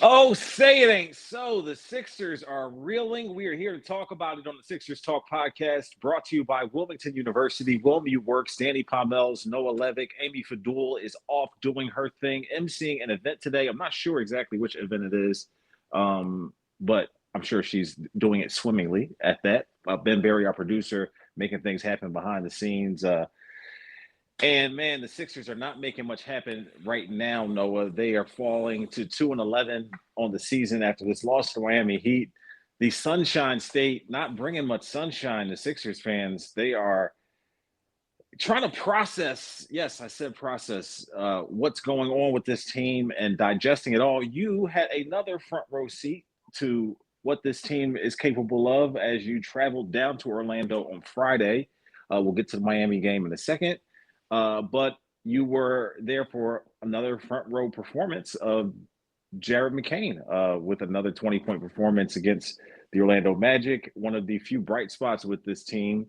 Oh, say it ain't so. The Sixers are reeling. We are here to talk about it on the Sixers Talk podcast, brought to you by Wilmington University. Wilmu Works, Danny Pommells, Noah Levick. Amy Fadul is off doing her thing, emceeing an event today. I'm not sure exactly which event it is, but I'm sure she's doing it swimmingly at that. Ben Berry, our producer, making things happen behind the scenes. And man, the Sixers are not making much happen right now, Noah. They are falling to 2-11 on the season after this loss to Miami Heat. The Sunshine State not bringing much sunshine to Sixers fans. They are trying to process, yes, I said process, what's going on with this team and digesting it all. You had another front row seat to what this team is capable of as you traveled down to Orlando on Friday. We'll get to the Miami game in a second. But you were there for another front row performance of Jared McCain with another 20-point performance against the Orlando Magic. One of the few bright spots with this team.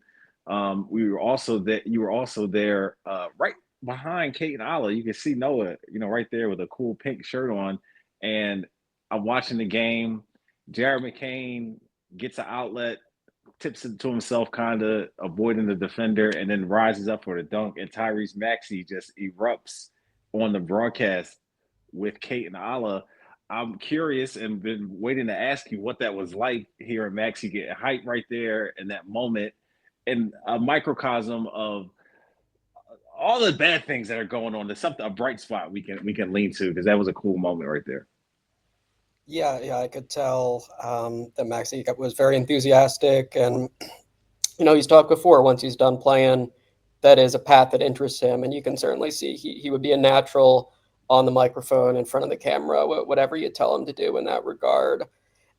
We were also that you were also there right behind Kate and Ala. You can see Noah, right there with a cool pink shirt on. And I'm watching the game. Jared McCain gets an outlet, tips it to himself, kind of avoiding the defender, and then rises up for the dunk. And Tyrese Maxey just erupts on the broadcast with Kate and Ala. I'm curious and been waiting to ask you what that was like hearing Maxey get hyped right there in that moment, and a microcosm of all the bad things that are going on. There's something, a bright spot we can lean to, because that was a cool moment right there. Yeah, I could tell that Maxey was very enthusiastic, and he's talked before. Once he's done playing, that is a path that interests him, and you can certainly see he would be a natural on the microphone, in front of the camera, whatever you tell him to do in that regard.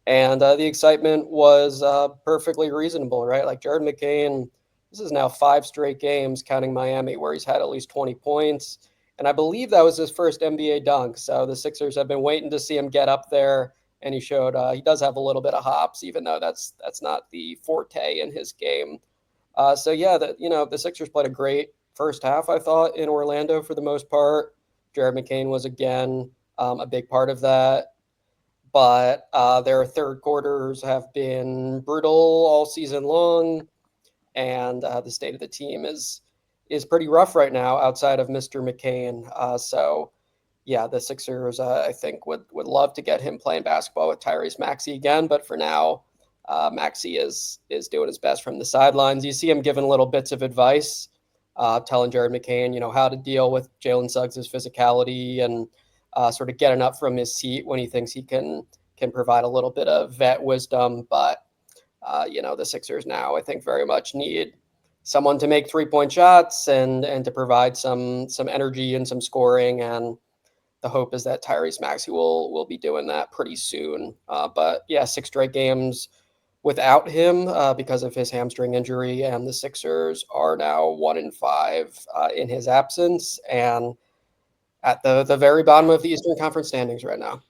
And the excitement was perfectly reasonable, right? Like Jared McCain, this is now 5 straight games, counting Miami, where he's had at least 20 points. And I believe that was his first NBA dunk. So the Sixers have been waiting to see him get up there. And he showed he does have a little bit of hops, even though that's not the forte in his game. So yeah, the Sixers played a great first half, I thought, in Orlando for the most part. Jared McCain was again a big part of that. But their third quarters have been brutal all season long, and the state of the team is pretty rough right now outside of Mr. McCain. So yeah, the Sixers I think would love to get him playing basketball with Tyrese Maxey again, but for now, Maxey is doing his best from the sidelines. You see him giving little bits of advice, telling Jared McCain, how to deal with Jalen Suggs' physicality, and sort of getting up from his seat when he thinks he can provide a little bit of vet wisdom. But the Sixers now, I think, very much need someone to make 3-point shots and to provide some energy and some scoring. And the hope is that Tyrese Maxey will be doing that pretty soon. But yeah, 6 straight games without him because of his hamstring injury, and the Sixers are now 1-5 in his absence, and at the very bottom of the Eastern Conference standings right now.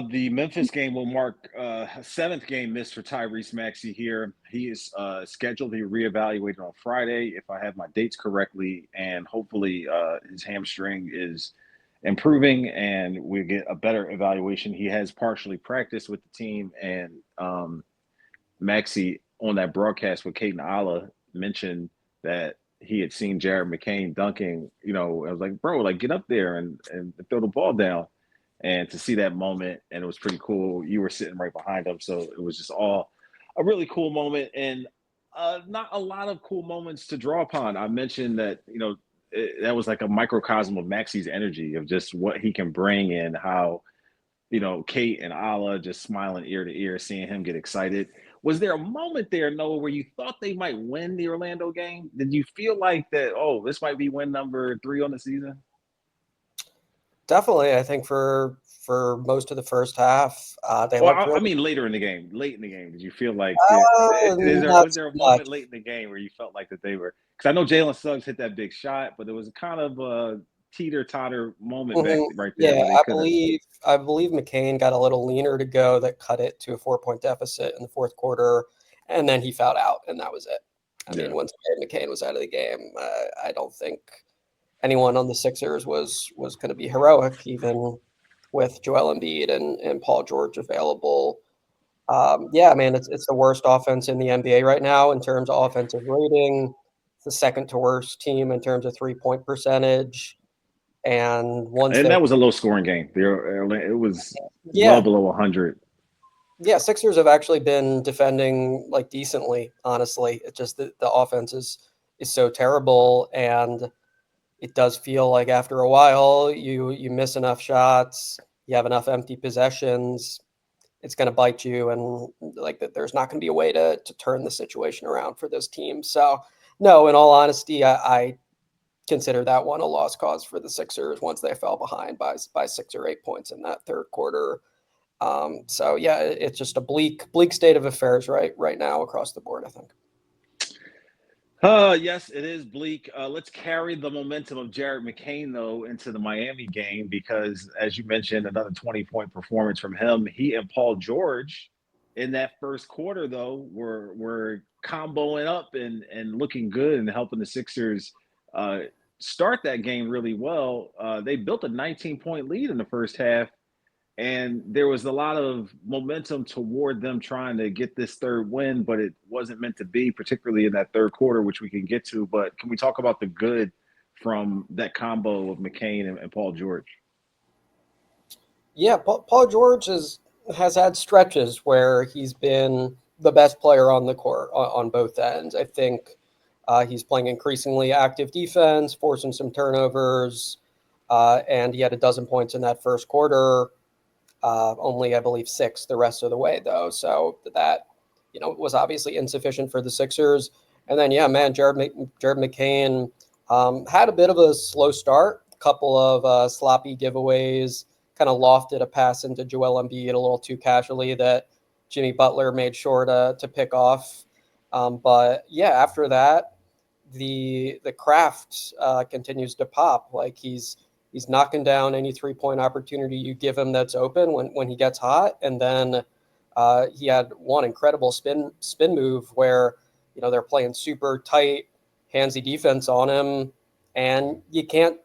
The Memphis game will mark a 7th game missed for Tyrese Maxey here. He is scheduled to be reevaluated on Friday, if I have my dates correctly, and hopefully his hamstring is improving and we get a better evaluation. He has partially practiced with the team, and Maxey on that broadcast with Kate and Ala mentioned that he had seen Jared McCain dunking. I was like, bro, like, get up there and throw the ball down. And to see that moment, and it was pretty cool. You were sitting right behind him, so it was just all a really cool moment, and not a lot of cool moments to draw upon. I mentioned that that was like a microcosm of Maxey's energy, of just what he can bring, and how Kate and Ala just smiling ear to ear, seeing him get excited. Was there a moment there, Noah, where you thought they might win the Orlando game? Did you feel like that? Oh, this might be win number 3 on the season. Definitely, I think for most of the first half, they Well, looked I really. mean, later in the game, late in the game, did you feel like Not was there a so much. moment late in the game where you felt like that they were? Because I know Jalen Suggs hit that big shot, but there was a kind of a teeter totter moment back right there Yeah, where they could have. I believe McCain got a little leaner to go that cut it to a 4-point deficit in the fourth quarter, and then he fouled out, and that was it. I Yeah, mean, once Jared McCain was out of the game, I don't think anyone on the Sixers was going to be heroic, even with Joel Embiid and Paul George available. Yeah, man, it's the worst offense in the NBA right now in terms of offensive rating. It's the second to worst team in terms of 3-point percentage. And once And they, that was a low scoring game. It was well yeah, below 100. yeah, Sixers have actually been defending like decently, honestly. It's just that the offense is so terrible, and it does feel like after a while you miss enough shots, you have enough empty possessions, it's going to bite you, and like that there's not going to be a way to turn the situation around for this team. So no, in all honesty, I consider that one a lost cause for the Sixers once they fell behind by 6 or 8 points in that third quarter. So yeah, it's just a bleak state of affairs right now across the board, I think. Yes, it is bleak. Let's carry the momentum of Jared McCain, though, into the Miami game because, as you mentioned, another 20-point performance from him. He and Paul George in that first quarter, though, were comboing up and looking good and helping the Sixers uh, start that game really well. They built a 19-point lead in the first half, and there was a lot of momentum toward them trying to get this third win, but it wasn't meant to be, particularly in that third quarter, which we can get to. But can we talk about the good from that combo of McCain and Paul George? Yeah, Paul George has had stretches where he's been the best player on the court on both ends. I think he's playing increasingly active defense, forcing some turnovers, and he had a dozen points in that first quarter. Only, I believe, six the rest of the way, though. So that, was obviously insufficient for the Sixers. And then, yeah, man, Jared McCain had a bit of a slow start, a couple of sloppy giveaways, kind of lofted a pass into Joel Embiid a little too casually that Jimmy Butler made sure to pick off. But yeah, after that, the craft continues to pop. Like he's knocking down any 3-point opportunity you give him that's open when he gets hot. And then he had one incredible spin move where they're playing super tight, handsy defense on him, and you can't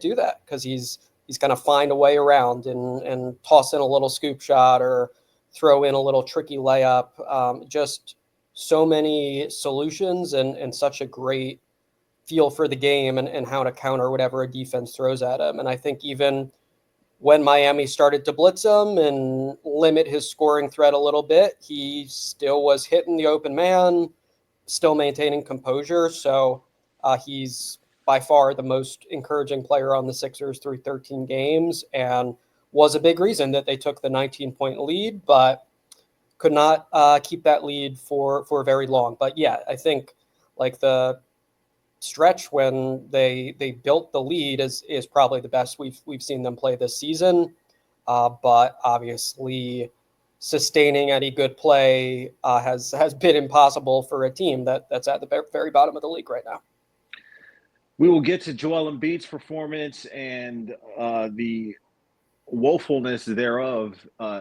do that because he's going to find a way around and toss in a little scoop shot or throw in a little tricky layup. Just so many solutions and such a great feel for the game and how to counter whatever a defense throws at him. And I think even when Miami started to blitz him and limit his scoring threat a little bit, he still was hitting the open man, still maintaining composure. So he's by far the most encouraging player on the Sixers through 13 games and was a big reason that they took the 19-point lead, but could not keep that lead for very long. But yeah, I think like the stretch when they built the lead is probably the best we've seen them play this season. But obviously, sustaining any good play has been impossible for a team that's at the very bottom of the league right now. We will get to Joel Embiid's performance and the woefulness thereof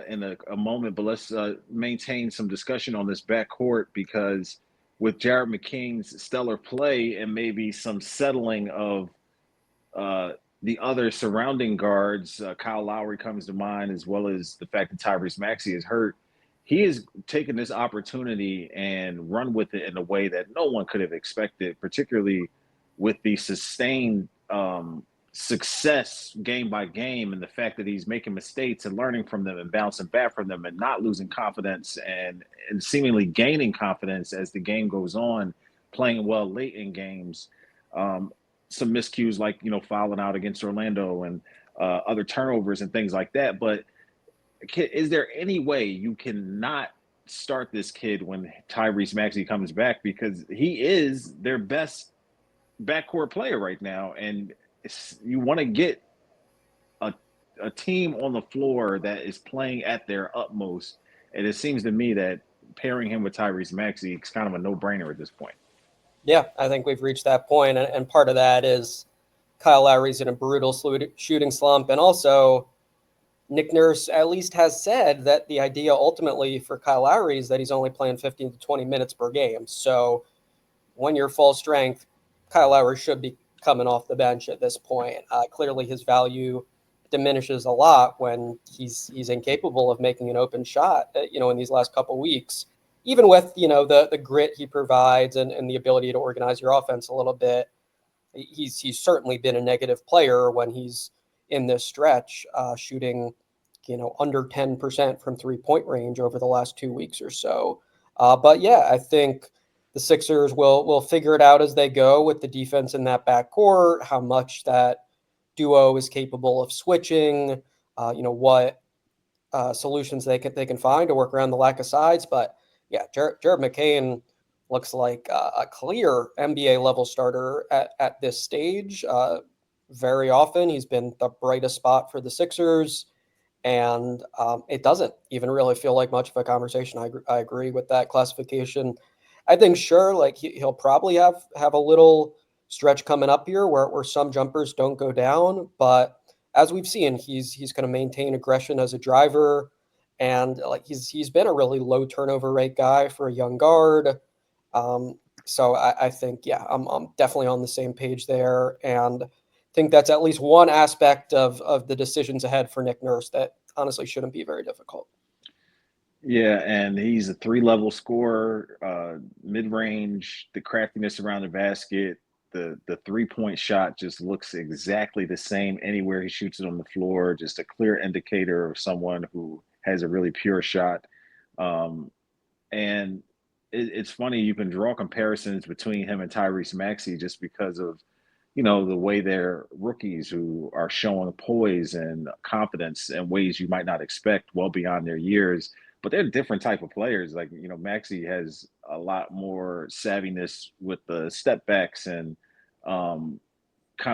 in a moment, but let's maintain some discussion on this backcourt because with Jared McCain's stellar play and maybe some settling of the other surrounding guards, Kyle Lowry comes to mind, as well as the fact that Tyrese Maxey is hurt. He has taken this opportunity and run with it in a way that no one could have expected, particularly with the sustained success game by game and the fact that he's making mistakes and learning from them and bouncing back from them and not losing confidence and seemingly gaining confidence as the game goes on, playing well late in games. Some miscues like, fouling out against Orlando and other turnovers and things like that. But is there any way you cannot start this kid when Tyrese Maxey comes back? Because he is their best backcourt player right now. And you want to get a team on the floor that is playing at their utmost. And it seems to me that pairing him with Tyrese Maxey is kind of a no-brainer at this point. Yeah, I think we've reached that point, and part of that is Kyle Lowry's in a brutal shooting slump, and also Nick Nurse at least has said that the idea ultimately for Kyle Lowry is that he's only playing 15 to 20 minutes per game. So when you're full strength, Kyle Lowry should be coming off the bench at this point. Clearly his value diminishes a lot when he's incapable of making an open shot, in these last couple weeks, even with, the grit he provides and the ability to organize your offense a little bit. He's certainly been a negative player when he's in this stretch, shooting, under 10% from 3-point range over the last 2 weeks or so. But yeah, I think the Sixers will figure it out as they go with the defense in that backcourt, how much that duo is capable of switching, what solutions they can find to work around the lack of size. But yeah, Jared McCain looks like a clear NBA level starter at this stage. Very often he's been the brightest spot for the Sixers, and it doesn't even really feel like much of a conversation. I agree with that classification. I think sure, like he'll probably have a little stretch coming up here where some jumpers don't go down, but as we've seen, he's going to maintain aggression as a driver, and like he's been a really low turnover rate guy for a young guard. So I think, yeah, I'm definitely on the same page there, and think that's at least one aspect of the decisions ahead for Nick Nurse that honestly shouldn't be very difficult. Yeah, and he's a three-level scorer, mid-range, the craftiness around the basket, the three-point shot just looks exactly the same anywhere he shoots it on the floor, just a clear indicator of someone who has a really pure shot. And it's funny, you can draw comparisons between him and Tyrese Maxey just because of, the way they're rookies who are showing poise and confidence in ways you might not expect well beyond their years. But they're different type of players. Like, Maxey has a lot more savviness with the step backs and kind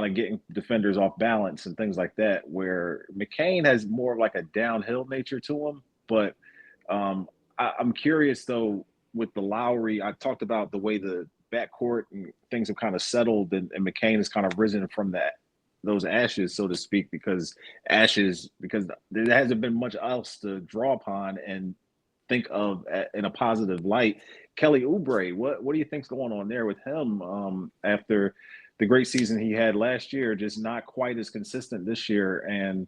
of getting defenders off balance and things like that, where McCain has more of like a downhill nature to him. But I'm curious though, with the Lowry, I talked about the way the backcourt and things have kind of settled, and McCain has kind of risen from those ashes, so to speak, because there hasn't been much else to draw upon and think of in a positive light. Kelly Oubre, what do you think's going on there with him after the great season he had last year, just not quite as consistent this year, and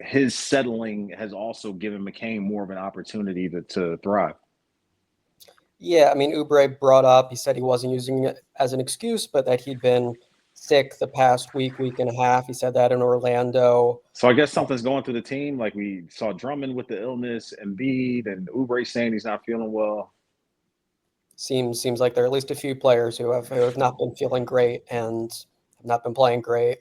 his settling has also given McCain more of an opportunity to thrive. Yeah, I mean, Oubre brought up, he said he wasn't using it as an excuse, but that he'd been sick the past week and a half. He said that in Orlando. So I guess something's going through the team. Like we saw Drummond with the illness, Embiid, and Oubre saying he's not feeling well. Seems like there are at least a few players who have not been feeling great and have not been playing great.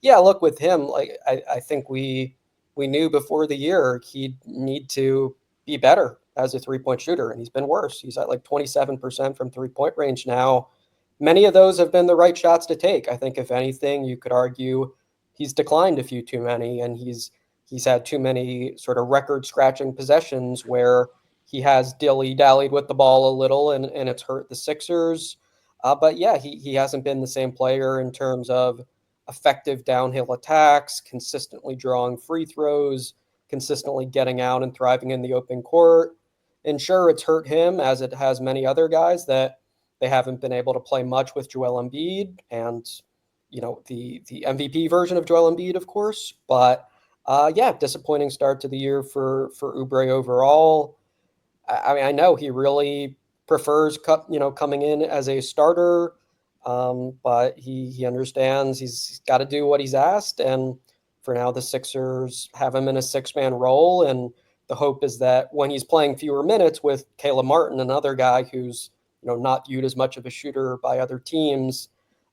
Yeah, look, with him, like I think we knew before the year he'd need to be better as a 3-point shooter, and he's been worse. He's at like 27% from 3-point range now. Many of those have been the right shots to take. I think if anything, you could argue he's declined a few too many, and he's had too many sort of record scratching possessions where he has dilly-dallied with the ball a little, and it's hurt the Sixers. But yeah, he hasn't been the same player in terms of effective downhill attacks, consistently drawing free throws, consistently getting out and thriving in the open court. And sure, it's hurt him as it has many other guys that they haven't been able to play much with Joel Embiid and, the MVP version of Joel Embiid, of course. But yeah, disappointing start to the year for Oubre overall. I mean, I know he really prefers coming in as a starter, but he understands he's got to do what he's asked. And for now, the Sixers have him in a 6-man role, and the hope is that when he's playing fewer minutes with Caleb Martin, another guy who's not viewed as much of a shooter by other teams,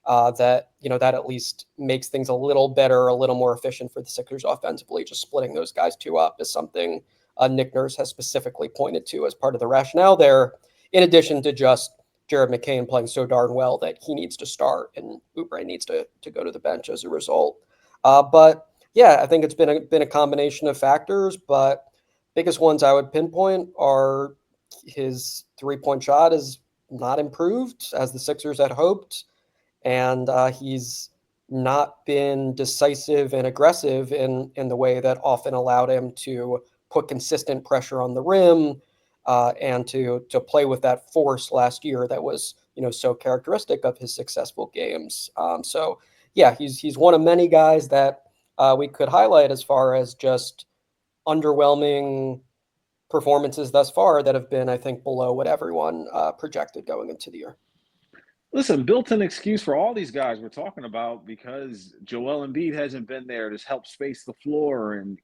that at least makes things a little better, a little more efficient for the Sixers offensively. Just splitting those guys two up is something Nick Nurse has specifically pointed to as part of the rationale there, in addition to just Jared McCain playing so darn well that he needs to start and Oubre needs to go to the bench as a result. But yeah, I think it's been a combination of factors, but biggest ones I would pinpoint are his 3-point shot is not improved as the Sixers had hoped, and he's not been decisive and aggressive in the way that often allowed him to put consistent pressure on the rim and to play with that force last year that was so characteristic of his successful games. So yeah, he's one of many guys that we could highlight as far as just underwhelming performances thus far that have been, I think, below what everyone projected going into the year. Listen, built-in excuse for all these guys we're talking about because Joel Embiid hasn't been there to help space the floor and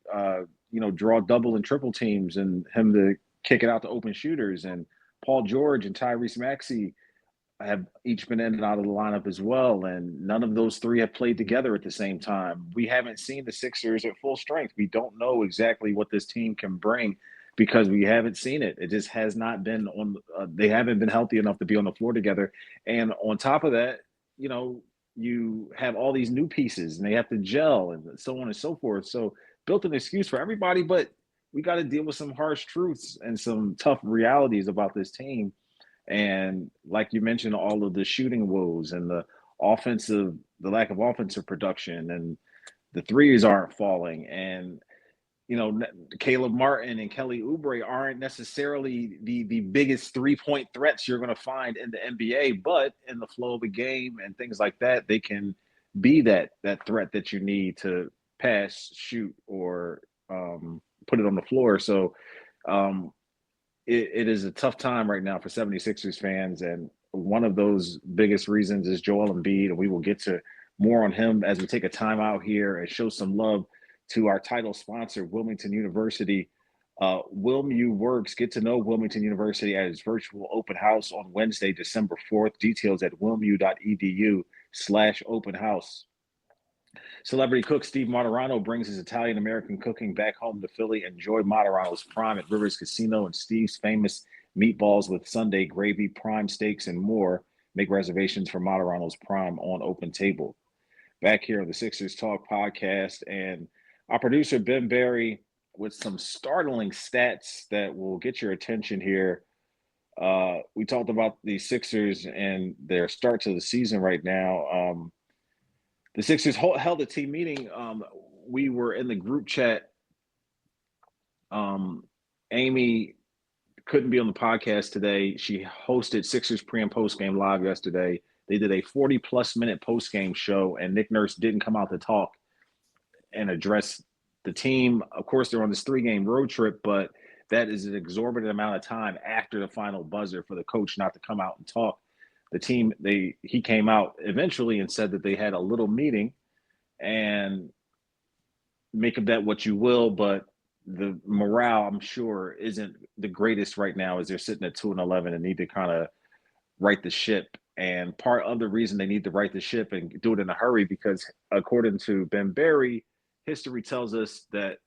draw double and triple teams and him to kick it out to open shooters. And Paul George and Tyrese Maxey have each been in and out of the lineup as well, and none of those three have played together at the same time. We haven't seen the Sixers at full strength. We don't know exactly what this team can bring because we haven't seen it. It just has not been on. They haven't been healthy enough to be on the floor together. And on top of that, you have all these new pieces, and they have to gel, and so on and so forth. So built an excuse for everybody, but we got to deal with some harsh truths and some tough realities about this team. And like you mentioned, all of the shooting woes and the lack of offensive production, and the threes aren't falling. And Caleb Martin and Kelly Oubre aren't necessarily the biggest 3-point threats you're going to find in the NBA, but in the flow of the game and things like that, they can be that threat that you need to pass, shoot, or put it on the floor. So it is a tough time right now for 76ers fans, and one of those biggest reasons is Joel Embiid, and we will get to more on him as we take a time out here and show some love to our title sponsor, Wilmington University. WilMU Works. Get to know Wilmington University at its virtual open house on Wednesday, December 4th. Details at wilmu.edu/open house. Celebrity cook Steve Martirano brings his Italian-American cooking back home to Philly. Enjoy Martirano's Prime at Rivers Casino and Steve's famous meatballs with Sunday gravy, prime steaks, and more. Make reservations for Martirano's Prime on Open Table. Back here on the Sixers Talk podcast, and our producer, Ben Berry, with some startling stats that will get your attention here. We talked about the Sixers and their start to the season right now. The Sixers held a team meeting. We were in the group chat. Amy couldn't be on the podcast today. She hosted Sixers pre- and post-game live yesterday. They did a 40-plus minute post-game show, and Nick Nurse didn't come out to talk and address the team. Of course, they're on this 3-game road trip, but that is an exorbitant amount of time after the final buzzer for the coach not to come out and talk. The team, he came out eventually and said that they had a little meeting, and make of that what you will, but the morale, I'm sure, isn't the greatest right now as they're sitting at 2-11 and need to kind of right the ship. And part of the reason they need to right the ship and do it in a hurry, because according to Ben Berry, history tells us that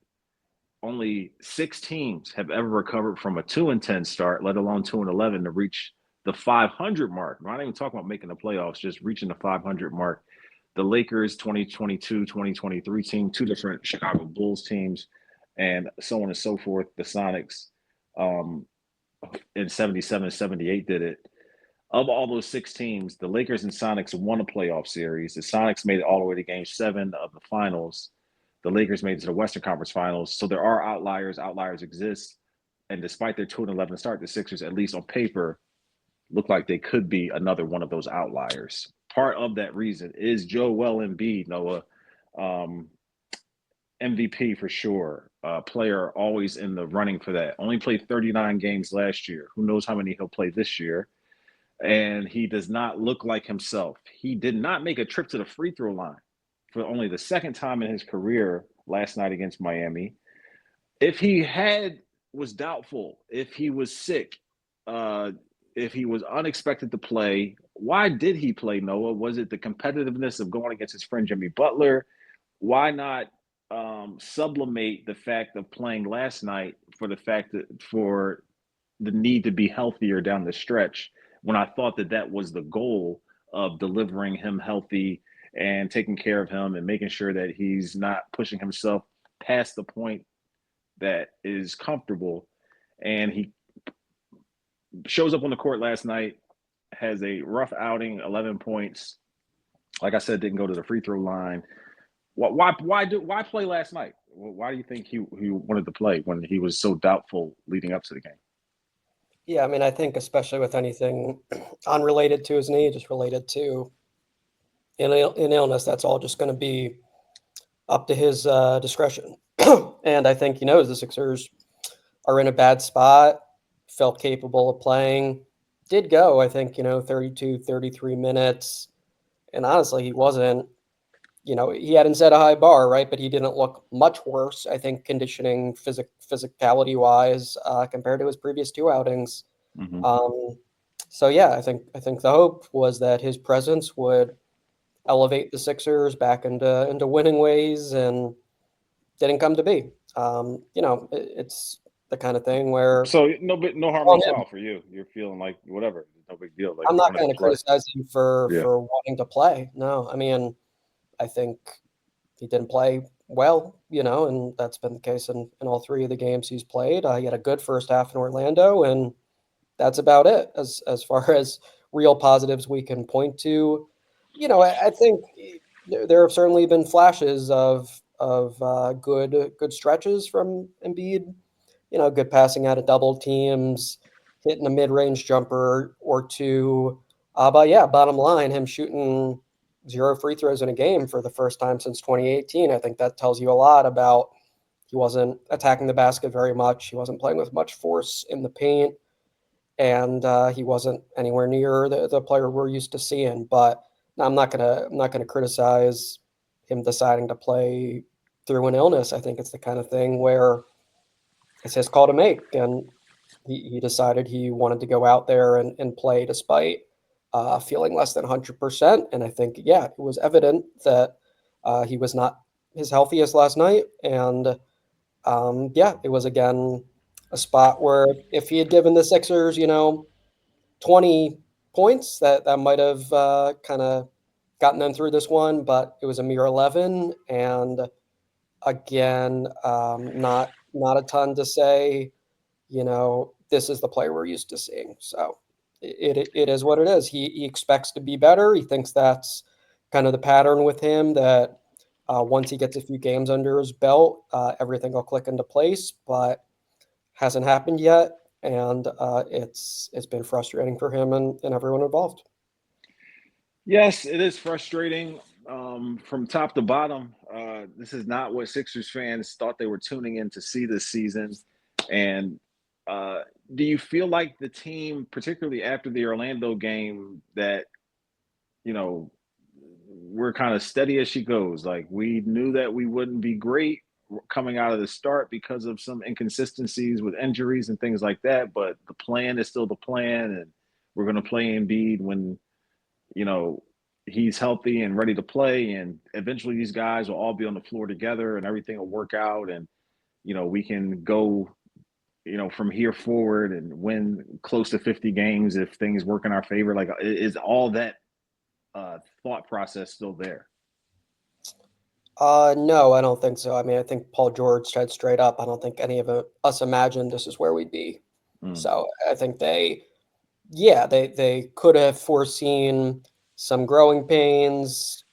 only 6 teams have ever recovered from a 2-10 start, let alone 2-11, to reach the 500 mark. We're not even talking about making the playoffs, just reaching the 500 mark. The Lakers 2022, 2023 team, 2 different Chicago Bulls teams, and so on and so forth. The Sonics in 77, 78 did it. Of all those 6 teams, the Lakers and Sonics won a playoff series. The Sonics made it all the way to Game 7 of the finals. The Lakers made it to the Western Conference Finals. So there are outliers. Outliers exist. And despite their 2-11 start, the Sixers, at least on paper, look like they could be another one of those outliers. Part of that reason is Joel Embiid, Noah. MVP for sure. Player always in the running for that. Only played 39 games last year. Who knows how many he'll play this year. And he does not look like himself. He did not make a trip to the free throw line for only the 2nd time in his career last night against Miami. If he was doubtful, if he was sick, if he was unexpected to play, why did he play, Noah? Was it the competitiveness of going against his friend Jimmy Butler? Why not sublimate the fact of playing last night for the need to be healthier down the stretch, when I thought that was the goal of delivering him healthy and taking care of him and making sure that he's not pushing himself past the point that is comfortable. And he shows up on the court last night, has a rough outing, 11 points. Like I said, didn't go to the free throw line. Why play last night? Why do you think he wanted to play when he was so doubtful leading up to the game? Yeah, I mean, I think especially with anything unrelated to his knee, just related to an illness, that's all just going to be up to his discretion. And I think he knows the Sixers are in a bad spot, felt capable of playing, did go, I think, 32, 33 minutes. And honestly, he wasn't, he hadn't set a high bar, right? But he didn't look much worse, I think, conditioning, physicality wise, compared to his previous two outings. Mm-hmm. So yeah, I think the hope was that his presence would elevate the Sixers back into winning ways, and didn't come to be. It's the kind of thing where So no harm, no on him. foul for you. You're feeling like whatever, no big deal. Like I'm you not wanted to going to play. criticize him for Yeah. for wanting to play. No, I mean, I think he didn't play well, and that's been the case in all three of the games he's played. He had a good first half in Orlando, and that's about it as far as real positives we can point to. I think there have certainly been flashes of good stretches from Embiid. Good passing out of double teams, hitting a mid-range jumper or two. But yeah, bottom line, him shooting 0 free throws in a game for the first time since 2018. I think that tells you a lot about he wasn't attacking the basket very much. He wasn't playing with much force in the paint, and he wasn't anywhere near the player we're used to seeing. But I'm not gonna criticize him deciding to play through an illness. I think it's the kind of thing where it's his call to make, and he decided he wanted to go out there and play despite feeling less than 100%. And I think, yeah, it was evident that he was not his healthiest last night. And yeah, it was again a spot where if he had given the Sixers, 20 points, that might have kind of gotten them through this one, but it was a mere 11. And again, not a ton to say. This is the player we're used to seeing. So it is what it is. He expects to be better. He thinks that's kind of the pattern with him, that once he gets a few games under his belt, everything will click into place, but hasn't happened yet. And it's been frustrating for him and everyone involved. Yes, it is frustrating from top to bottom. This is not what Sixers fans thought they were tuning in to see this season. And uh, do you feel like the team, particularly after the Orlando game, that you know we're kind of steady as she goes? Like we knew that we wouldn't be great coming out of the start because of some inconsistencies with injuries and things like that. But the plan is still the plan, and we're going to play Embiid when you know, he's healthy and ready to play. And eventually these guys will all be on the floor together and everything will work out. And, we can go, from here forward and win close to 50 games if things work in our favor. Like, is all that thought process still there? No, I don't think so. I mean, I think Paul George said straight up, I don't think any of us imagined this is where we'd be. Mm. So I think they could have foreseen some growing pains,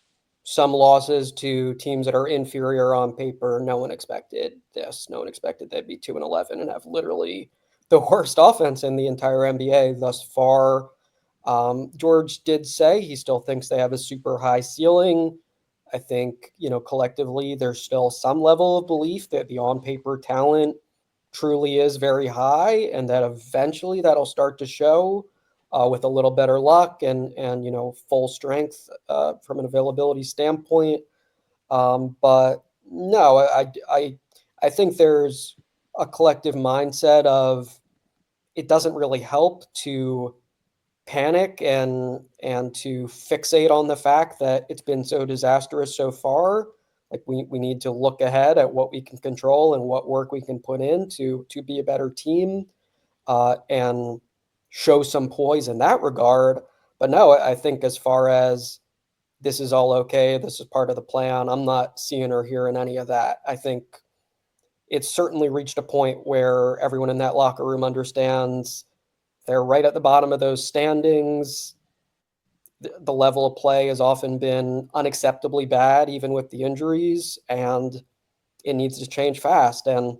some losses to teams that are inferior on paper. No one expected this. No one expected they'd be 2-11 and have literally the worst offense in the entire NBA thus far. George did say he still thinks they have a super high ceiling. I think, collectively, there's still some level of belief that the on paper talent truly is very high, and that eventually that'll start to show with a little better luck and full strength from an availability standpoint. But no, I think there's a collective mindset of it doesn't really help to panic and to fixate on the fact that it's been so disastrous so far. Like we need to look ahead at what we can control and what work we can put in to be a better team and show some poise in that regard. But no, I think as far as this is all okay, this is part of the plan, I'm not seeing or hearing any of that. I think it's certainly reached a point where everyone in that locker room understands they're right at the bottom of those standings. The level of play has often been unacceptably bad, even with the injuries, and it needs to change fast. And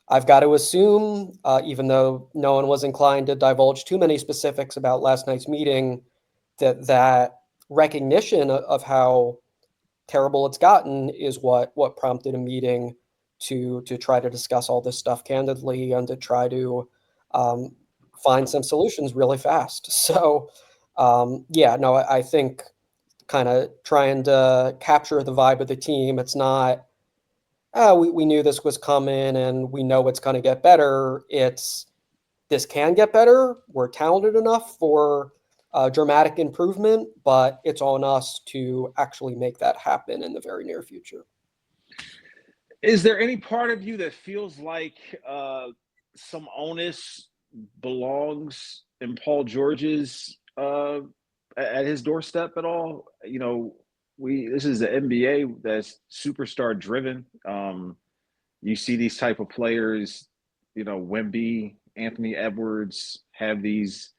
I've got to assume, even though no one was inclined to divulge too many specifics about last night's meeting, that recognition of how terrible it's gotten is what prompted a meeting to try to discuss all this stuff candidly and to try to um, find some solutions really fast. So yeah, no, I think kind of trying to capture the vibe of the team. It's not, we knew this was coming and we know it's going to get better. It's this can get better. We're talented enough for dramatic improvement, but it's on us to actually make that happen in the very near future. Is there any part of you that feels like some onus belongs in Paul George's at his doorstep at all? You know, this is the NBA that's superstar driven. You see these type of players, you know, Wemby, Anthony Edwards have these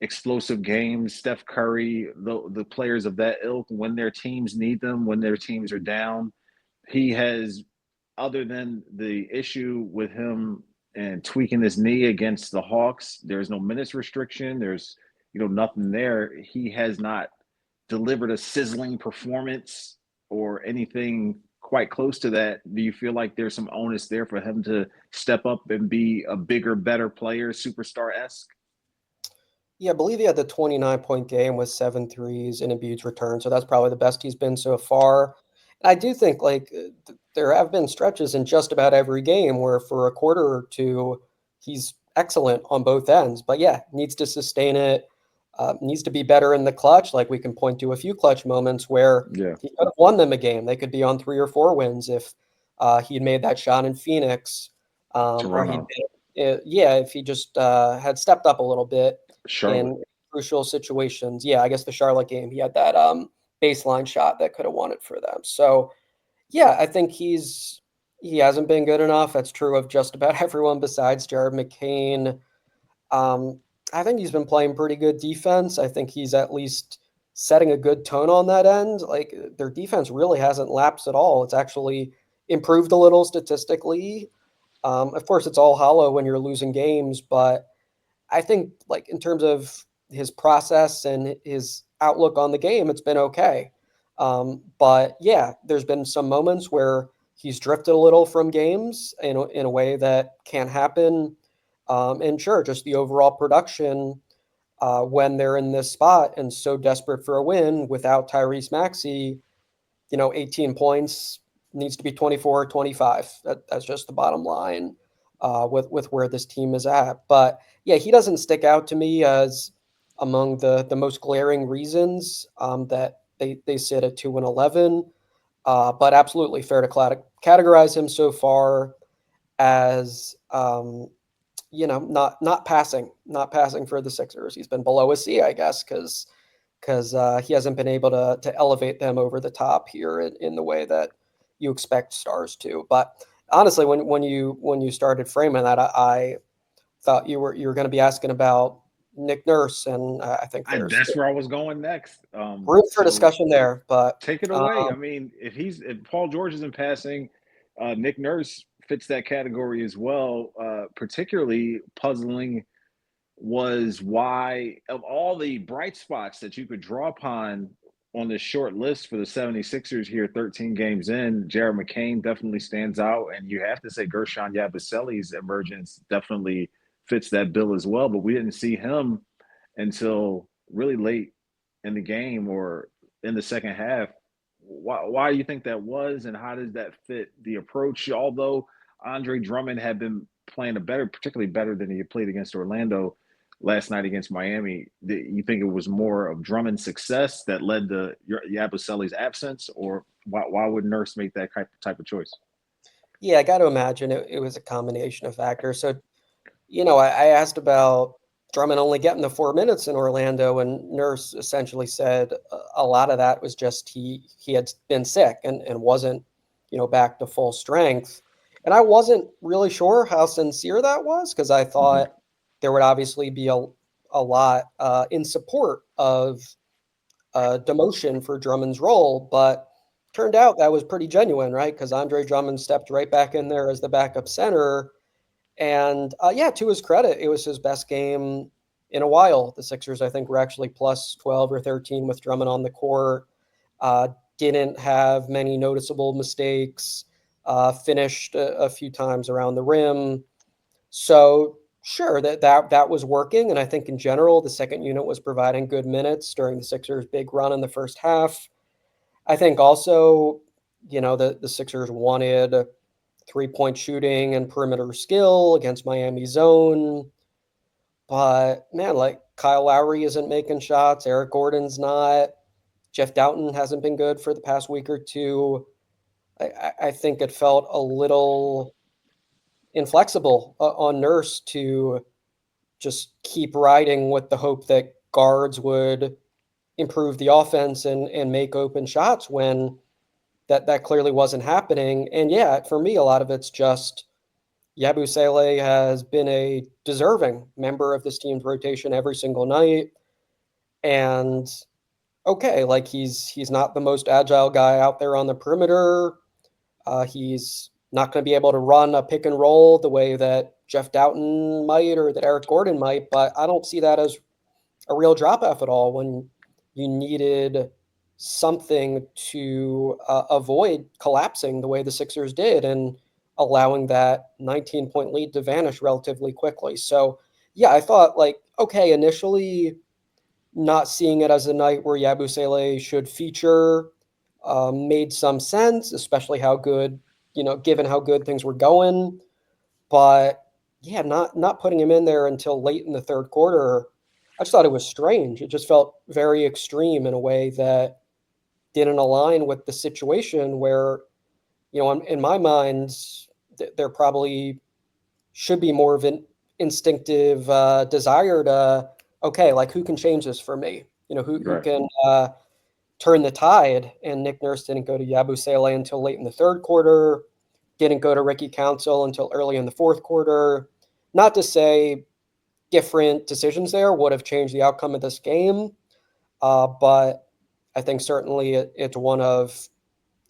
explosive games. Steph Curry, the players of that ilk, when their teams need them, when their teams are down, he has, other than the issue with him and tweaking his knee against the Hawks, there's no minutes restriction. There's, you know, nothing there. He has not delivered a sizzling performance or anything quite close to that. Do you feel like there's some onus there for him to step up and be a bigger, better player, superstar-esque? Yeah, I believe he had the 29-point game with 7 threes in Embiid's return. So that's probably the best he's been so far. And I do think like there have been stretches in just about every game where for a quarter or two, he's excellent on both ends. But yeah, needs to sustain it, needs to be better in the clutch. Like we can point to a few clutch moments where Yeah. he could have won them a game. They could be on 3 or 4 wins if he'd made that shot in Phoenix, or Toronto. yeah, if he just had stepped up a little bit Charlotte. in crucial situations. Yeah, I guess the Charlotte game, he had that baseline shot that could have won it for them. So yeah, I think he hasn't been good enough. That's true of just about everyone besides Jared McCain. Um, I think he's been playing pretty good defense. I think he's at least setting a good tone on that end. Like their defense really hasn't lapsed at all. It's actually improved a little statistically. Of course, it's all hollow when you're losing games, but I think like in terms of his process and his outlook on the game, it's been okay. But yeah, there's been some moments where he's drifted a little from games in a way that can't happen. And sure, just the overall production when they're in this spot and so desperate for a win without Tyrese Maxey, 18 points needs to be 24 or 25. That's just the bottom line with where this team is at. But yeah, he doesn't stick out to me as among the most glaring reasons that they sit at 2-11. But absolutely fair to categorize him so far as not passing for the Sixers. He's been below a C, I guess, because he hasn't been able to elevate them over the top here in the way that you expect stars to. But honestly, when you started framing that, I thought you were going to be asking about Nick Nurse, and I think there's That's where I was going next. room for So discussion there. But take it away. I mean, if Paul George isn't passing, Nick Nurse fits that category as well. Particularly puzzling was why, of all the bright spots that you could draw upon on this short list for the 76ers here, 13 games in, Jared McCain definitely stands out. And you have to say Gershon Yabusele's emergence definitely fits that bill as well. But we didn't see him until really late in the game or in the second half. Why do you think that was, and how does that fit the approach? Although Andre Drummond had been playing particularly better than he had played against Orlando last night against Miami, you think it was more of Drummond's success that led to Yabusele's absence, or why would Nurse make that type of choice? Yeah, I got to imagine it was a combination of factors. So, I asked about Drummond only getting the 4 minutes in Orlando, and Nurse essentially said a lot of that was just he had been sick and wasn't, back to full strength. And I wasn't really sure how sincere that was because I thought there would obviously be a lot in support of demotion for Drummond's role, but turned out that was pretty genuine, right? Because Andre Drummond stepped right back in there as the backup center. And yeah, to his credit, it was his best game in a while. The Sixers, I think, were actually plus 12 or 13 with Drummond on the court. didn't have many noticeable mistakes, finished a few times around the rim. So sure, that was working. And I think in general, the second unit was providing good minutes during the Sixers' big run in the first half. I think also, the Sixers wanted 3-point shooting and perimeter skill against Miami zone. But man, like Kyle Lowry isn't making shots. Eric Gordon's not. Jeff Doughton hasn't been good for the past week or two. I think it felt a little inflexible on Nurse to just keep riding with the hope that guards would improve the offense and make open shots when that clearly wasn't happening. And yeah, for me, a lot of it's just Yabusele has been a deserving member of this team's rotation every single night. And okay, like he's not the most agile guy out there on the perimeter. He's not going to be able to run a pick and roll the way that Jeff Doughton might or that Eric Gordon might, but I don't see that as a real drop off at all when you needed something to avoid collapsing the way the Sixers did and allowing that 19-point lead to vanish relatively quickly. So, yeah, I thought, like, okay, initially not seeing it as a night where Yabusele should feature made some sense, especially how good, given how good things were going. But yeah, not putting him in there until late in the third quarter, I just thought it was strange. It just felt very extreme in a way that didn't align with the situation where, in my mind, there probably should be more of an instinctive desire to, okay, like who can change this for me? Who Right. can turn the tide? And Nick Nurse didn't go to Yabusele until late in the third quarter, didn't go to Ricky Council until early in the fourth quarter. Not to say different decisions there would have changed the outcome of this game, but I think certainly it's one of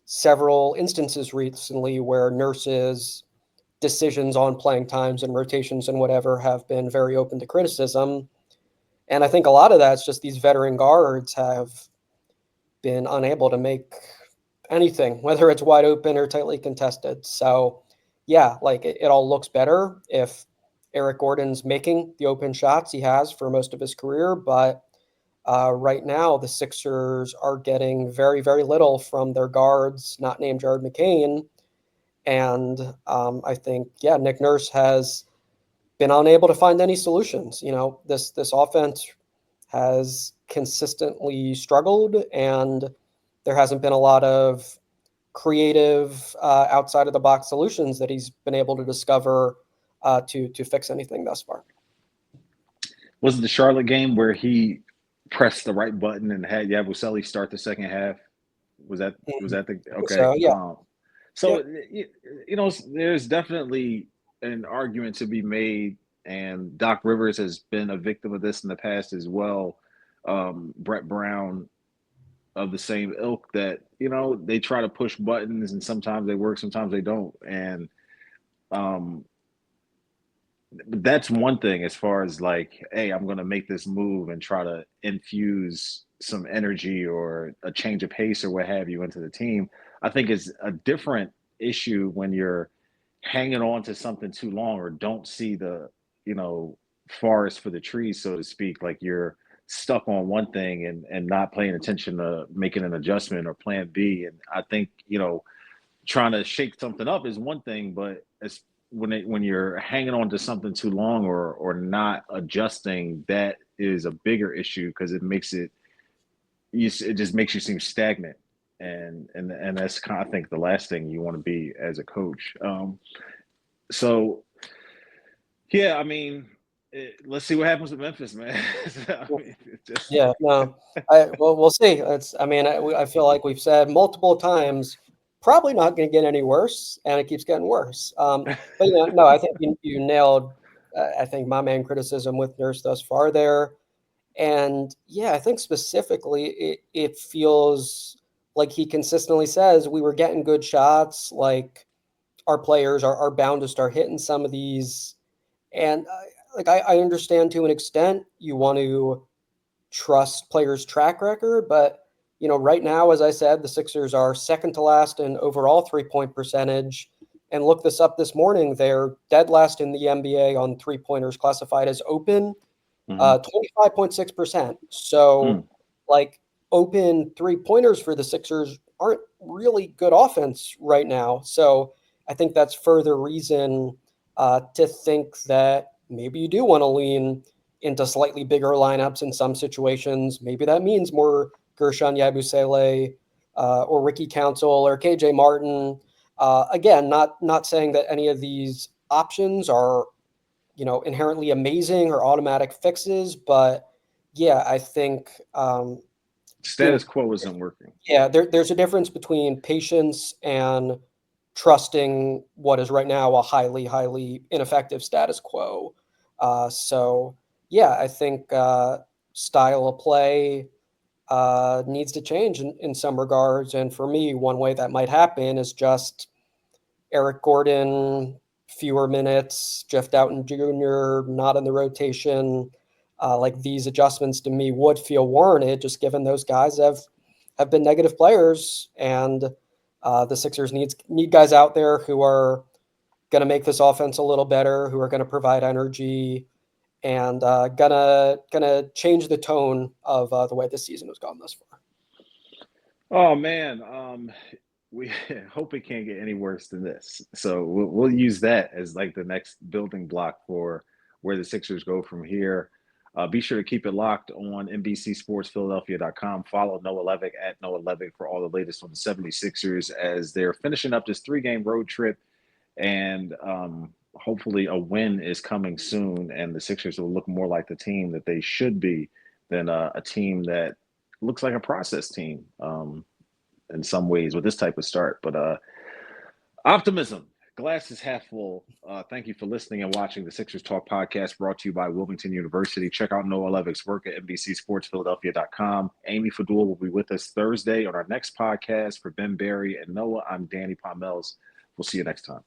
several instances recently where Nurse's decisions on playing times and rotations and whatever have been very open to criticism. And I think a lot of that's just these veteran guards have been unable to make anything, whether it's wide open or tightly contested. So, yeah, like it all looks better if Eric Gordon's making the open shots he has for most of his career. But right now, the Sixers are getting very, very little from their guards, not named Jared McCain. And I think, yeah, Nick Nurse has been unable to find any solutions. This offense has consistently struggled, and there hasn't been a lot of creative outside of the box solutions that he's been able to discover to fix anything thus far. Was it the Charlotte game where he pressed the right button and had Yabusele start the second half? Was that the okay? So yeah, So yep. there's definitely an argument to be made, and Doc Rivers has been a victim of this in the past as well. Brett Brown of the same ilk that they try to push buttons and sometimes they work, sometimes they don't, and um, that's one thing as far as like, hey, I'm going to make this move and try to infuse some energy or a change of pace or what have you into the team. I think it's a different issue when you're hanging on to something too long or don't see the, forest for the trees, so to speak. Like you're stuck on one thing and not paying attention to making an adjustment or plan B. And I think, trying to shake something up is one thing, but it's when you're hanging on to something too long or not adjusting, that is a bigger issue because it just makes you seem stagnant, and that's kind of, I think, the last thing you want to be as a coach. So yeah, I mean, let's see what happens with Memphis, man. I mean, Yeah, no, we'll see. I feel like we've said multiple times, probably not going to get any worse, and it keeps getting worse. But no, I think you nailed. I think my main criticism with Nurse thus far there, and yeah, I think specifically it feels like he consistently says we were getting good shots, like our players are bound to start hitting some of these, and I understand to an extent you want to trust players' track record, but right now, as I said, the Sixers are second to last in overall 3-point percentage. And look this up this morning. They're dead last in the NBA on 3-pointers classified as open, 25.6%. So, like, open 3-pointers for the Sixers aren't really good offense right now. So I think that's further reason to think that maybe you do want to lean into slightly bigger lineups in some situations. Maybe that means more Gershon Yabusele or Ricky Council or KJ Martin. Again, not saying that any of these options are, inherently amazing or automatic fixes, but yeah, I think status quo isn't working. Yeah, there's a difference between patience and trusting what is right now a highly, highly ineffective status quo. So yeah, I think style of play needs to change in some regards. And for me, one way that might happen is just Eric Gordon, fewer minutes, Jeff Doughton Jr. not in the rotation. Like these adjustments to me would feel warranted, just given those guys have been negative players, and the Sixers need guys out there who are going to make this offense a little better, who are going to provide energy, and gonna change the tone of the way this season has gone thus far. Oh man, we hope it can't get any worse than this. So we'll use that as like the next building block for where the Sixers go from here. Be sure to keep it locked on NBC Sports Philadelphia.com. Follow Noah Levick at Noah Levick for all the latest on the 76ers as they're finishing up this 3-game road trip. And hopefully a win is coming soon. And the Sixers will look more like the team that they should be than a team that looks like a process team in some ways with this type of start. But optimism. Glass is half full. Thank you for listening and watching the Sixers Talk podcast brought to you by Wilmington University. Check out Noah Levick's work at NBCSportsPhiladelphia.com. Amy Fadul will be with us Thursday on our next podcast. For Ben Berry and Noah, I'm Danny Pommells. We'll see you next time.